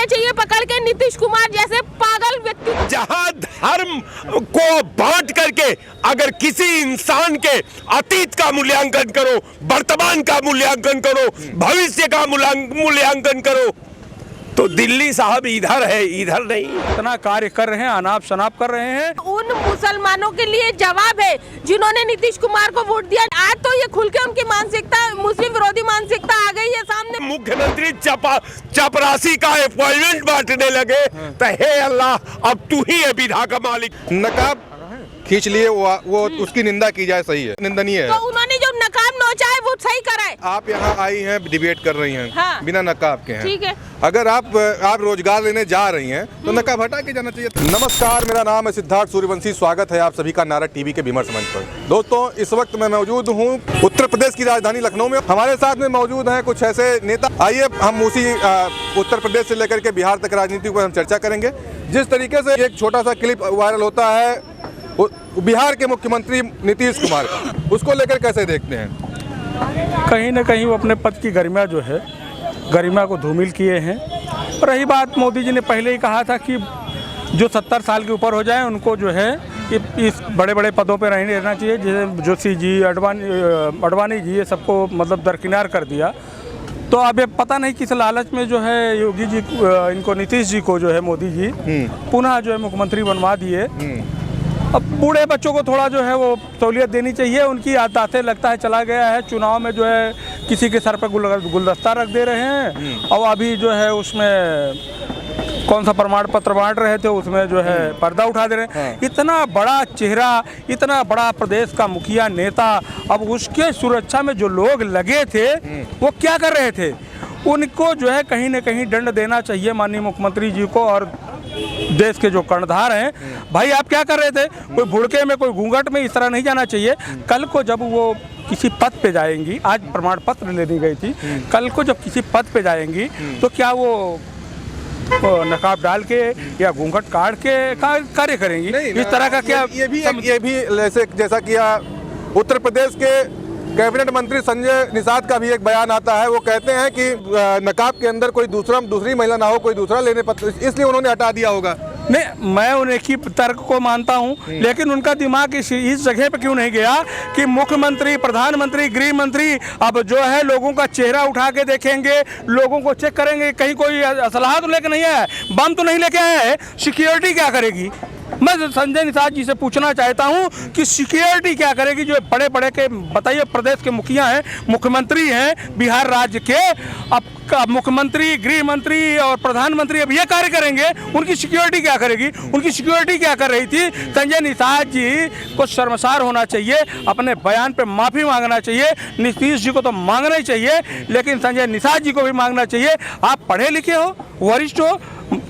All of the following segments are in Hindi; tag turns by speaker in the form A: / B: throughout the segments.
A: चाहिए पकड़ के नीतीश कुमार जैसे पागल व्यक्ति।
B: जहां धर्म को बांट करके अगर किसी इंसान के अतीत का मूल्यांकन करो, वर्तमान का मूल्यांकन करो, भविष्य का मूल्यांकन करो, तो दिल्ली साहब इधर है, इधर नहीं।
C: इतना कार्य कर रहे हैं, अनाप शनाप कर रहे हैं।
A: उन मुसलमानों के लिए जवाब है जिन्होंने नीतीश कुमार को वोट दिया। आज तो ये खुल के उनकी मानसिकता, मुस्लिम विरोधी मानसिकता आ गई है सामने।
B: मुख्यमंत्री चपरासी का अपॉइंटमेंट बांटने लगे तो हे अल्लाह, अब तू ही है विधा का मालिक।
D: नकाब खींच लिए, वो उसकी निंदा की जाए, सही है, निंदनीय है।
A: तो उन्होंने जो नकाब नोचा है वो सही करा है।
D: आप यहाँ आई हैं, डिबेट कर रही हैं,
A: हाँ।
D: बिना नकाब के हैं।
A: ठीक है।
D: अगर आप रोजगार लेने जा रही हैं तो नकाब हटा के जाना चाहिए। नमस्कार, मेरा नाम है सिद्धार्थ सूर्यवंशी। स्वागत है आप सभी का नारद टीवी के विमर्श मंच पर। दोस्तों, इस वक्त मैं मौजूद हूँ उत्तर प्रदेश की राजधानी लखनऊ में। हमारे साथ में मौजूद हैं कुछ ऐसे नेता। आइए हम उसी उत्तर प्रदेश से लेकर के बिहार तक राजनीति पर हम चर्चा करेंगे। जिस तरीके से एक छोटा सा क्लिप वायरल होता है बिहार के मुख्यमंत्री नीतीश कुमार का, उसको लेकर कैसे देखते हैं?
C: कहीं ना कहीं वो अपने पद की गरिमा जो है, गरिमा को धूमिल किए हैं। और रही बात, मोदी जी ने पहले ही कहा था कि जो 70 साल के ऊपर हो जाए उनको जो है इस बड़े बड़े पदों पर नहीं रहना चाहिए। जैसे जोशी जी, अडवाणी जी, ये सबको मतलब दरकिनार कर दिया। तो अब ये पता नहीं किस लालच में जो है योगी जी इनको, नीतीश जी को जो है मोदी जी पुनः जो है मुख्यमंत्री बनवा दिए। अब बूढ़े बच्चों को थोड़ा जो है वो सहूलियत देनी चाहिए। उनकी आदतें लगता है चला गया है। चुनाव में जो है किसी के सर पर गुलदस्ता रख दे रहे हैं, और अभी जो है उसमें कौन सा प्रमाण पत्र बांट रहे थे, उसमें जो है पर्दा उठा दे रहे हैं। इतना बड़ा चेहरा, इतना बड़ा प्रदेश का मुखिया नेता, अब उसके सुरक्षा में जो लोग लगे थे वो क्या कर रहे थे? उनको जो है कहीं ना कहीं दंड देना चाहिए माननीय मुख्यमंत्री जी को। और देश के जो कर्णधार हैं, भाई आप क्या कर रहे थे? कोई भुड़के में, कोई घूंघट में इस तरह नहीं जाना चाहिए। कल को जब वो किसी पद पे जाएंगी, आज प्रमाण पत्र लेनी गई थी, कल को जब किसी पद पे जाएंगी तो क्या वो नकाब डाल के या घूंघट काट के कार्य करेंगी? इस तरह का क्या?
D: ये भी जैसा किया उत्तर प्रदेश के कैबिनेट मंत्री संजय निषाद का भी एक बयान आता है। वो कहते हैं कि नकाब के अंदर कोई दूसरी महिला ना हो, कोई दूसरा लेने पत्र, इसलिए उन्होंने हटा दिया होगा।
C: नहीं, मैं उन्हें की तर्क को मानता हूं, लेकिन उनका दिमाग इस जगह पे क्यों नहीं गया कि मुख्यमंत्री, प्रधानमंत्री, गृह मंत्री अब जो है लोगों का चेहरा उठा के देखेंगे, लोगों को चेक करेंगे, कहीं कोई असलाह तो लेके नहीं आया है, बम तो नहीं लेके आया है, सिक्योरिटी क्या करेगी? मैं संजय निषाद जी से पूछना चाहता हूं कि सिक्योरिटी क्या करेगी? जो बड़े बड़े के बताइए, प्रदेश के मुखिया हैं, मुख्यमंत्री हैं बिहार राज्य के, अब मुख्यमंत्री, गृह मंत्री और प्रधानमंत्री अब ये कार्य करेंगे, उनकी सिक्योरिटी क्या करेगी? उनकी सिक्योरिटी क्या कर रही थी? संजय निषाद जी को शर्मसार होना चाहिए, अपने बयान पे माफ़ी मांगना चाहिए। नीतीश जी को तो मांगना ही चाहिए, लेकिन संजय निषाद जी को भी मांगना चाहिए। आप पढ़े लिखे हो, वरिष्ठ हो,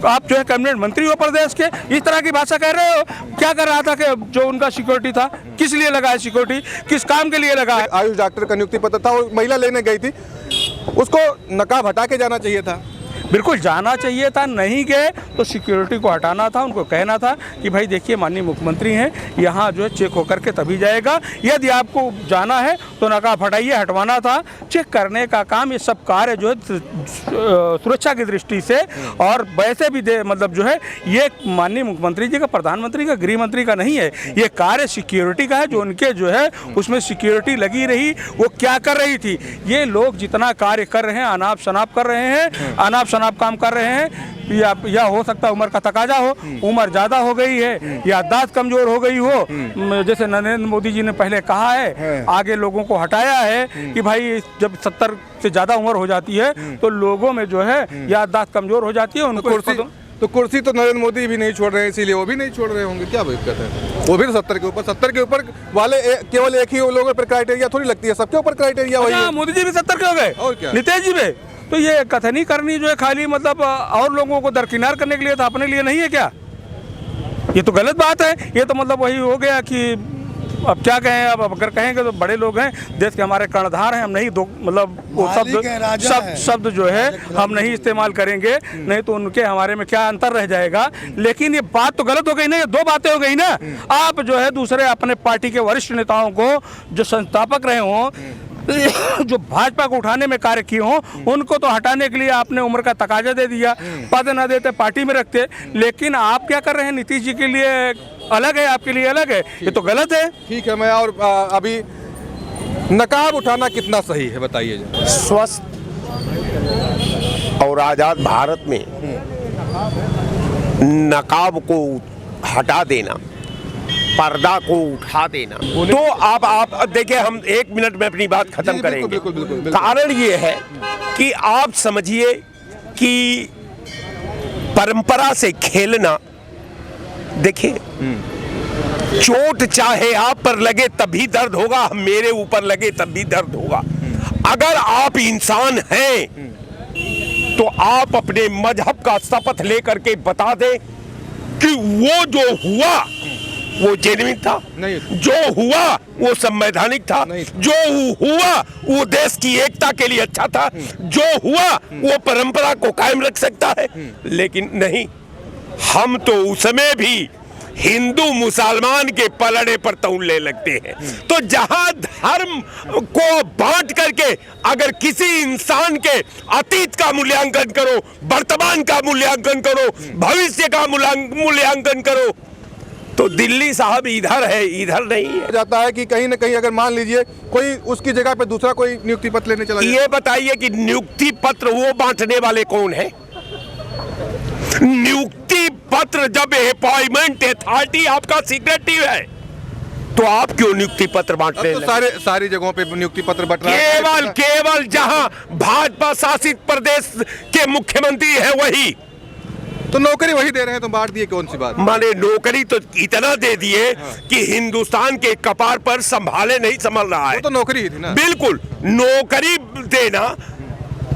C: आप जो है कैबिनेट मंत्री हो प्रदेश के, इस तरह की भाषा कह रहे हो। क्या कर रहा था कि जो उनका सिक्योरिटी था, किस लिए लगा है सिक्योरिटी, किस काम के लिए लगा है?
D: आयुष डॉक्टर का नियुक्ति पत्र था, वो महिला लेने गई थी, उसको नकाब हटा के जाना चाहिए था।
C: बिल्कुल जाना चाहिए था, नहीं गए तो सिक्योरिटी को हटाना था। उनको कहना था कि भाई देखिए माननीय मुख्यमंत्री हैं, यहाँ जो है चेक होकर के तभी जाएगा। यदि आपको जाना है तो नकाब हटाइए, हटवाना था। चेक करने का काम, ये सब कार्य जो है सुरक्षा की दृष्टि से और वैसे भी मतलब जो है ये माननीय मुख्यमंत्री जी का, प्रधानमंत्री का, गृह मंत्री का नहीं है, ये कार्य सिक्योरिटी का है। जो उनके जो है उसमें सिक्योरिटी लगी रही, वो क्या कर रही थी? ये लोग जितना कार्य कर रहे हैं, अनाप शनाप कर रहे हैं, अनाप शनाप काम कर रहे हैं। या हो सकता है उम्र का तकाजा हो, उम्र ज़्यादा हो गई है, याददाश्त कमज़ोर हो गई हो। जैसे नरेंद्र मोदी जी ने पहले कहा है, आगे लोगों को हटाया है कि भाई जब 70 से ज़्यादा उम्र हो जाती है तो लोगों में जो है याददाश्त कमज़ोर हो जाती है। उनको
D: तो कुर्सी तो नरेंद्र मोदी भी नहीं छोड़ रहे हैं, इसीलिए वो भी नहीं छोड़ रहे होंगे। क्या दिक्कत है? वो भी 70 के ऊपर वाले केवल एक ही लोगों पर क्राइटेरिया थोड़ी लगती है, सबके ऊपर क्राइटेरिया वही है।
C: मोदी जी भी 70 के हो गए,
D: और क्या
C: नीतीश जी भी। तो ये कथनी करनी जो है खाली मतलब और लोगों को दरकिनार करने के लिए, तो अपने लिए नहीं है क्या? ये तो गलत बात है। ये तो मतलब वही हो गया कि अब क्या कहें, अब अगर कहेंगे तो बड़े लोग हैं, देश के हमारे कर्णधार हैं, हम नहीं दो मतलब वो शब्द जो है हम नहीं इस्तेमाल करेंगे, नहीं तो उनके हमारे में क्या अंतर रह जाएगा। लेकिन ये बात तो गलत हो गई ना, ये दो बातें हो गई ना। आप जो है दूसरे अपने पार्टी के वरिष्ठ नेताओं को जो संस्थापक रहे हों, जो भाजपा को उठाने में कार्य किए हों उनको तो हटाने के लिए आपने उम्र का तकाजा दे दिया, पद न देते पार्टी में रखते। लेकिन आप क्या कर रहे हैं, नीतीश जी के लिए अलग है, आपके लिए अलग है, ये तो गलत है।
D: ठीक है, मैं और अभी नकाब उठाना कितना सही है बताइए।
B: स्वस्थ और आज़ाद भारत में नकाब को हटा देना, पर्दा को उठा देना, तो आप देखिए, हम 1 मिनट में अपनी बात खत्म करेंगे।
D: बिल्कुल।
B: कारण ये है कि आप समझिए कि परंपरा से खेलना, देखिए चोट चाहे आप पर लगे तब भी दर्द होगा, मेरे ऊपर लगे तब भी दर्द होगा। अगर आप इंसान हैं तो आप अपने मजहब का शपथ लेकर के बता दें कि वो जो हुआ वो जेन्युइन था,
D: नहीं।
B: जो हुआ वो संवैधानिक था,
D: नहीं।
B: जो हुआ वो देश की एकता के लिए अच्छा था, जो हुआ वो परंपरा को कायम रख सकता है। लेकिन नहीं, हम तो उसमें भी हिंदू मुसलमान के पलड़े पर तौलने लगते हैं। तो जहां धर्म को बांट करके अगर किसी इंसान के अतीत का मूल्यांकन करो, वर्तमान का मूल्यांकन करो, भविष्य का मूल्यांकन करो, तो दिल्ली साहब इधर है, इधर नहीं है।
D: जाता है कि कहीं ना कहीं अगर मान लीजिए कोई उसकी जगह पे दूसरा कोई नियुक्ति पत्र लेने चला जाए।
B: ये बताइए कि नियुक्ति पत्र वो बांटने वाले कौन है? नियुक्ति पत्र जब अपॉइंटमेंट अथॉरिटी आपका सेक्रेटरी है तो आप क्यों नियुक्ति पत्र बांटने
D: अब तो सारी जगहों पे नियुक्ति पत्र बंट रहा है।
B: केवल जहां भाजपा शासित प्रदेश के मुख्यमंत्री है वही
D: तो नौकरी वही दे रहे हैं, तो बांट दिए, कौन सी बात।
B: माने नौकरी तो इतना दे दिए कि हिंदुस्तान के कपार पर संभाले नहीं संभल रहा है।
D: वो तो नौकरी ही थी ना।
B: बिल्कुल, नौकरी देना।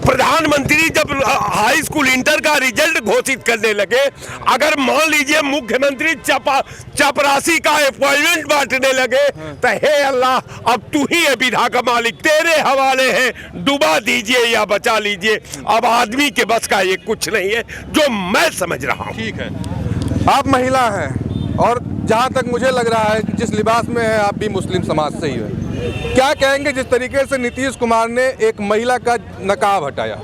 B: प्रधानमंत्री जब हाई स्कूल इंटर का रिजल्ट घोषित करने लगे, अगर मान लीजिए मुख्यमंत्री चपरासी का अपॉइंटमेंट बांटने लगे तो हे अल्लाह, अब तू ही है विधा का मालिक, तेरे हवाले है, डुबा दीजिए या बचा लीजिए। अब आदमी के बस का ये कुछ नहीं है, जो मैं समझ रहा हूँ।
D: ठीक है, आप महिला हैं और जहाँ तक मुझे लग रहा है जिस लिबास में है आप भी मुस्लिम समाज से ही है। क्या कहेंगे जिस तरीके से नीतीश कुमार ने एक महिला का नकाब हटाया?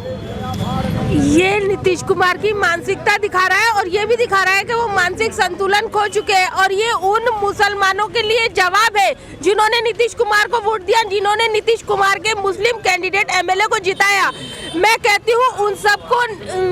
A: ये नीतीश कुमार की मानसिकता दिखा रहा है और ये भी दिखा रहा है कि वो मानसिक संतुलन खो चुके हैं। और ये उन मुसलमानों के लिए जवाब है जिन्होंने नीतीश कुमार को वोट दिया, जिन्होंने नीतीश कुमार के मुस्लिम कैंडिडेट एमएलए को जिताया। मैं कहती हूँ उन सबको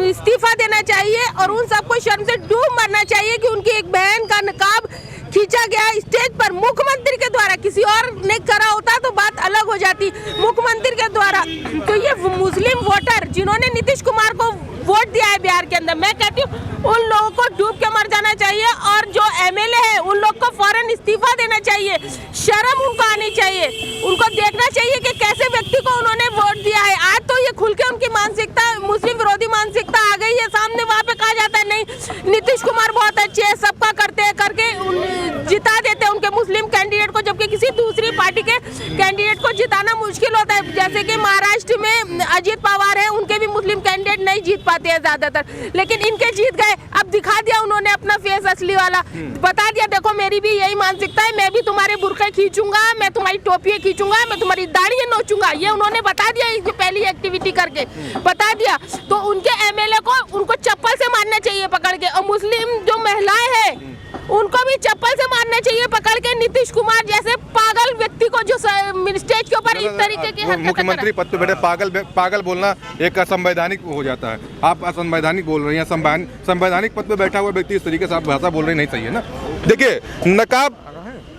A: इस्तीफा देना चाहिए और उन सबको शर्म से डूब मरना चाहिए कि उनकी एक बहन का नकाब खींचा गया स्टेज पर मुख्यमंत्री के द्वारा। किसी और ने करा होता तो बात अलग हो जाती, मुख्यमंत्री के द्वारा। तो ये मुस्लिम वोटर जिन्होंने नीतीश कुमार को वोट दिया है बिहार के अंदर, मैं कहती हूँ उन लोगों को डूब के मर जाना चाहिए और जो एमएलए है उन लोग को फौरन इस्तीफा देना चाहिए। शर्म उनको आनी चाहिए, उनको देखना चाहिए कि कैसे व्यक्ति को उन्होंने वोट दिया है। आज तो ये खुल के उनकी मानसिकता, मुस्लिम विरोधी मानसिकता आ गई है सामने। वहाँ पे कहा जाता है नहीं नीतीश कुमार बहुत अच्छे हैं, सबका करते हैं करके जिता देते हैं उनके मुस्लिम कैंडिडेट को, जबकि किसी दूसरी पार्टी के कैंडिडेट को जिताना मुश्किल होता है। जैसे कि महाराष्ट्र में अजीत पवार है, उनके भी मुस्लिम कैंडिडेट नहीं जीत पाते हैं ज्यादातर, लेकिन इनके जीत गए। अब दिखा दिया उन्होंने अपना फेस असली वाला, बता दिया देखो मेरी भी यही मानसिकता है, मैं भी तुम्हारे बुर्के खींचूंगा, मैं तुम्हारी टोपियां खींचूंगा, मैं तुम्हारी दाढ़ी नोचूंगा। ये उन्होंने बता दिया इसकी पहली एक्टिविटी करके बता दिया। तो उनके एमएलए को उनको चप्पल से मारना चाहिए पकड़ के, और मुस्लिम जो महिलाएं हैं उनको भी चप्पल से मारना चाहिए पकड़ के। नीतीश कुमार जैसे पागल व्यक्ति को जो स्टेज के ऊपर इस तरीके की
D: मुख्यमंत्री पद पे बैठे पागल बोलना एक असंवैधानिक हो जाता है। आप असंवैधानिक बोल रही हैं, संवैधानिक पद पे बैठा हुआ व्यक्ति इस तरीके से आप भाषा बोल रही नहीं सही है ना। देखिए, नकाब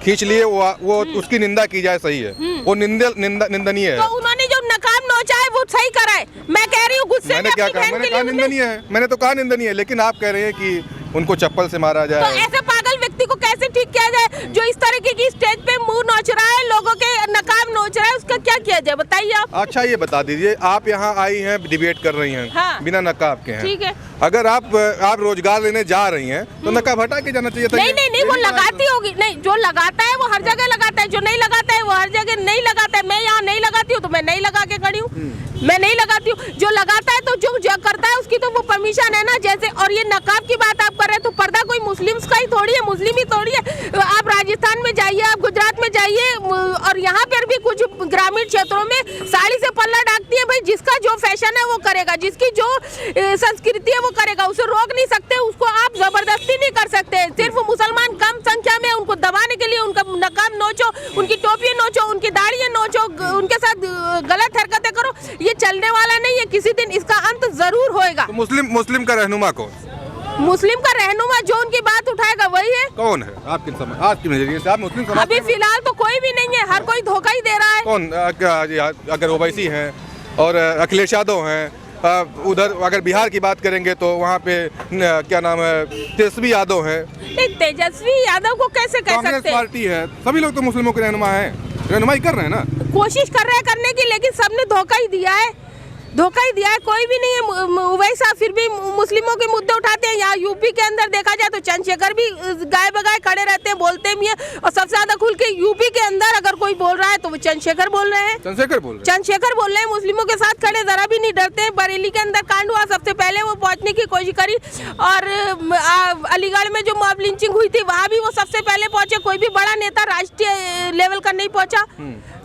D: खींच लिए वो उसकी निंदा की जाए सही है, वो निंदनीय है।
A: तो उन्होंने जो नकाब नोचा है वो सही करा है। मैं कह रही हूँ गुस्से में,
D: मैंने क्या कहा? मैंने कहा निंदनीय है, मैंने तो कहा निंदनीय है, लेकिन आप कह रहे हैं कि उनको चप्पल से मारा जाए।
A: तो ऐसे पागल व्यक्ति को कैसे ठीक किया जाए जो इस तरीके की स्टेज पे मुंह नोच रहा है, लोगों के नकाब नोच रहा है, उसका क्या किया जाए बताइए आप।
D: अच्छा ये बता दीजिए, आप यहाँ आई हैं, डिबेट कर रही हैं,
A: हाँ।
D: बिना नकाब के हैं,
A: ठीक है।
D: अगर आप रोजगार लेने जा रही हैं तो नकाब हटा के जाना चाहिए था।
A: नहीं, वो लगाती होगी। नहीं, जो लगाता है वो हर जगह लगाता है, जो नहीं लगाता है वो हर जगह नहीं लगाता है। मैं यहाँ नहीं लगाती हूँ तो मैं नहीं लगा के खड़ी हूँ, मैं नहीं लगाती हूँ। जो लगाता है तो जो करता है उसकी तो वो परमिशन है ना। जैसे और ये नकाब की बात आप कर रहे हैं तो पर्दा कोई मुस्लिम्स का ही थोड़ी है, मुस्लिम ही थोड़ी है। आप राजस्थान में जाइए, आप गुजरात में जाइए और यहाँ पर भी कुछ ग्रामीण क्षेत्रों में साड़ी से पल्ला डाकती है। भाई जिसका जो फैशन है वो करेगा, जिसकी जो संस्कृति है वो करेगा, उसे रोक नहीं सकते, उसको आप जबरदस्ती नहीं कर सकते। सिर्फ मुसलमान कम संख्या में उनको दबाने के लिए उनका नकाब नोचो, उनकी टोपी नोचो, उनकी दाढ़ी नोचो, उनके साथ गलत हरकतें करो, ये चलने वाला नहीं है। किसी दिन इसका अंत जरूर होएगा।
D: तो मुस्लिम का रहनुमा कौन?
A: मुस्लिम का रहनुमा जो उनकी बात उठाएगा वही है।
D: कौन है आपके समझ, आज की नजरिए से आप मुस्लिम समाज?
A: अभी फिलहाल तो कोई भी नहीं है, हर कोई धोखा ही दे रहा है।
D: कौन? अगर ओवैसी हैं और अखिलेश यादव हैं, उधर अगर बिहार की बात करेंगे तो वहाँ पे क्या नाम है, तेजस्वी यादव हैं।
A: तेजस्वी यादव को कैसे कह
D: कांग्रेस
A: सकते हैं?
D: पार्टी है, सभी लोग तो मुस्लिमों के रहनुमा हैं, रहनुमाई कर रहे हैं ना,
A: कोशिश कर रहे हैं करने की, लेकिन सबने धोखा ही दिया है, धोखा ही दिया है। कोई भी नहीं है वैसा, फिर भी मुस्लिमों के मुद्दे उठाते हैं। यहाँ यूपी के अंदर देखा जाए तो चंद्रशेखर भी गाय बगाए खड़े रहते हैं, बोलते भी हैं, और सबसे ज्यादा खुल के यूपी के अंदर अगर कोई बोल रहा है तो वो चंद्रशेखर बोल रहे हैं।
D: चंद्रशेखर बोल रहे हैं,
A: मुस्लिमों के साथ खड़े, जरा भी नहीं डरते हैं। बरेली के अंदर कांड हुआ, सबसे पहले वो पहुंचने की कोशिश करी, और अलीगढ़ में जो मॉब लिंचिंग हुई थी वहाँ भी वो सबसे पहले पहुंचे। कोई भी बड़ा नेता राष्ट्रीय लेवल का नहीं पहुंचा,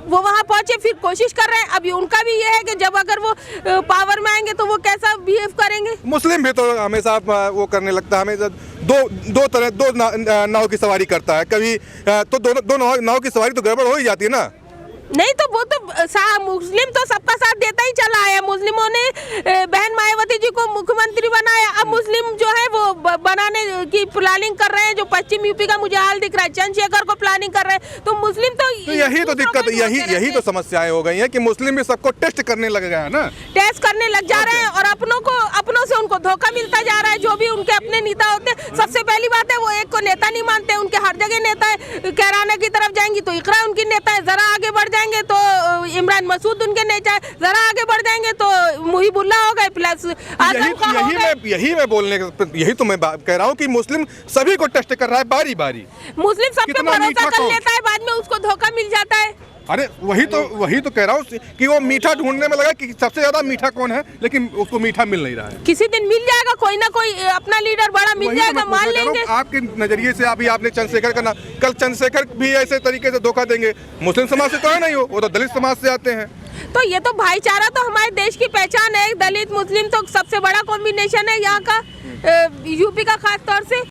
A: वो वहाँ पहुंचे, फिर कोशिश कर रहे हैं। अभी उनका भी ये है कि जब अगर वो पावर में आएंगे तो वो कैसा बिहेव करेंगे।
D: मुस्लिम भी तो हमेशा वो करने लगता है, हमेशा दो नाव की सवारी करता है, कभी तो दो नाव की सवारी तो गड़बड़ हो ही जाती है ना।
A: नहीं तो वो तो मुस्लिम तो सबका साथ देता ही चला है। मुस्लिमों ने बहन मायावती जी को मुख्यमंत्री बनाया, अब मुस्लिम जो है वो बनाने की प्लानिंग कर रहे हैं। जो पश्चिम यूपी का मुझे हाल दिख रहा है, चंद्रशेखर को प्लानिंग कर रहे हैं, तो मुस्लिम तो
D: यही तो दिक्कत, यही तो समस्याएं हो गई हैं कि मुस्लिम भी सबको टेस्ट करने लग गया है ना,
A: टेस्ट करने लग जा रहे हैं, और अपनों से उनको धोखा मिलता जा रहा है। जो भी उनके अपने नेता होते हैं, सबसे पहली बात है वो एक को नेता नहीं मानते, उनके हर जगह नेता है। कैराना की तरफ जाएंगी तो इकरा उनकी नेता है, जरा आगे बढ़ जाएंगे तो इमरान मसूद उनके नेता है, जरा आगे बढ़ जाएंगे तो मुहिबुल्लाह हो गए, प्लस
D: यही मैं बोलने यही तो मैं कह रहा हूँ कि मुस्लिम सभी को टेस्ट कर रहा है बारी बारी।
A: मुस्लिम सब पे भरोसा कर लेता है, बाद में उसको धोखा मिल जाता है।
D: अरे वही तो कह रहा हूँ कि वो मीठा ढूंढने में लगा कि सबसे ज्यादा मीठा कौन है, लेकिन उसको मीठा मिल नहीं रहा है।
A: किसी दिन मिल जाएगा, कोई ना कोई अपना लीडर बड़ा मिल जाएगा, मान लेंगे।
D: आपके नजरिए से अभी आपने चंद्रशेखर का कल चंद्रशेखर भी ऐसे तरीके से धोखा देंगे, मुस्लिम समाज से तो है नहीं, वो तो दलित समाज से आते हैं।
A: तो ये तो भाईचारा तो हमारे देश की पहचान है, दलित मुस्लिम तो सबसे बड़ा कॉम्बिनेशन है यहाँ का, यूपी का खास तौर से।